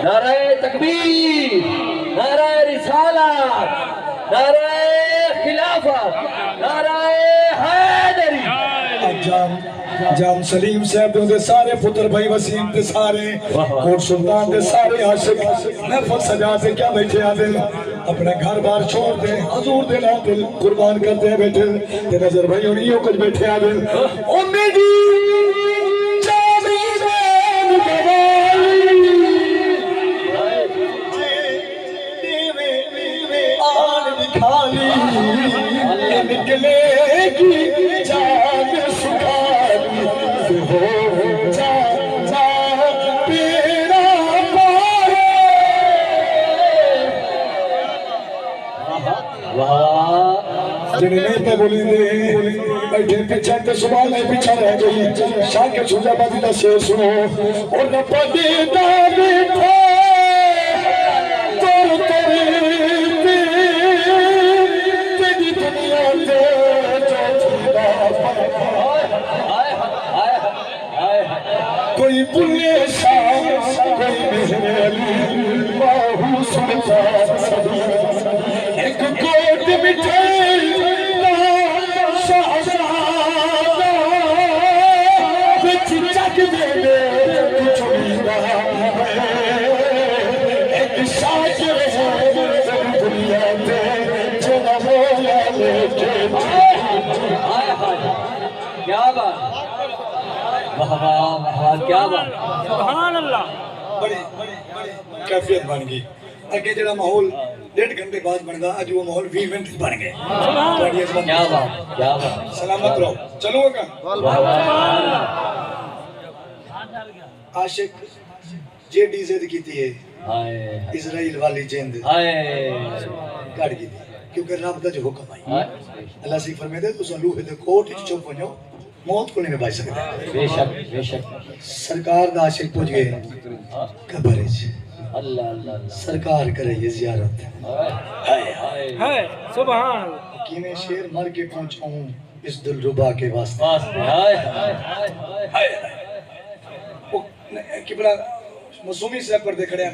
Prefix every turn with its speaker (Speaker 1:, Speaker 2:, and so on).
Speaker 1: نعرہ تکبیر، نعرہ رسالت، نعرہ خلافت، نعرہ حیدری۔
Speaker 2: جام سلیم صاحب دے سارے پتر بھائی وسیم دے سارے کوٹ سلطان دے سارے عاشق محفل سجا سے کیا بیٹھے آدل اپنے گھر بار چھوڑ دے حضور دے نام دل قربان کرتے ہیں بیٹھے تے نظر بھائی انہیوں کچھ بیٹھے آدل امیدی نکلے گی جان سکھاری ہو جا جا تیرا پارے جنہیں نہیں پہ بولی دے بیٹھے پیچھے تے صبح نہیں پیچھا رہ گئی شاہ کے چھوجا بازی دا شیر سنو اور نہ پدیدہ بیٹھے کوئی بلے شاہ کوئی مہر علی باہو سلطان صدیق ایک کوٹ مٹھے شہزادہ وچ جگ دے کچھ ایک شاعر ہے دنیا تے جنا مولا لے کے
Speaker 1: کیا بات، کیا بات، سبحان اللہ۔
Speaker 2: بڑی کیفیت بن گئی اگے جڑا ماحول 1.5 گھنٹے بعد بن گیا اج وہ ماحول 20 منٹ بن گئے
Speaker 1: کیا بات، کیا بات،
Speaker 2: سلامت رہو چلو گا عاشق جے ڈی زد کیتی ہے اسرائیل والی جند کٹ گئی کیونکہ رب دا جو حکم آئی اللہ سے فرمائے دے تو لوہے دے کوٹ وچ چپ ونجو موت کو نہیں بچ سکتا
Speaker 1: بے شک بے شک
Speaker 2: سرکار دا عاشق پہنچ گئے قبر وچ
Speaker 1: اللہ اللہ
Speaker 2: سرکار کرے یہ زیارت
Speaker 1: ہے سبحان اللہ۔
Speaker 2: کینے شیر مر کے پہنچا ہوں اس دل ربا کے واسطے قبلہ مصومی صاحب پر دیکھ رہے ہیں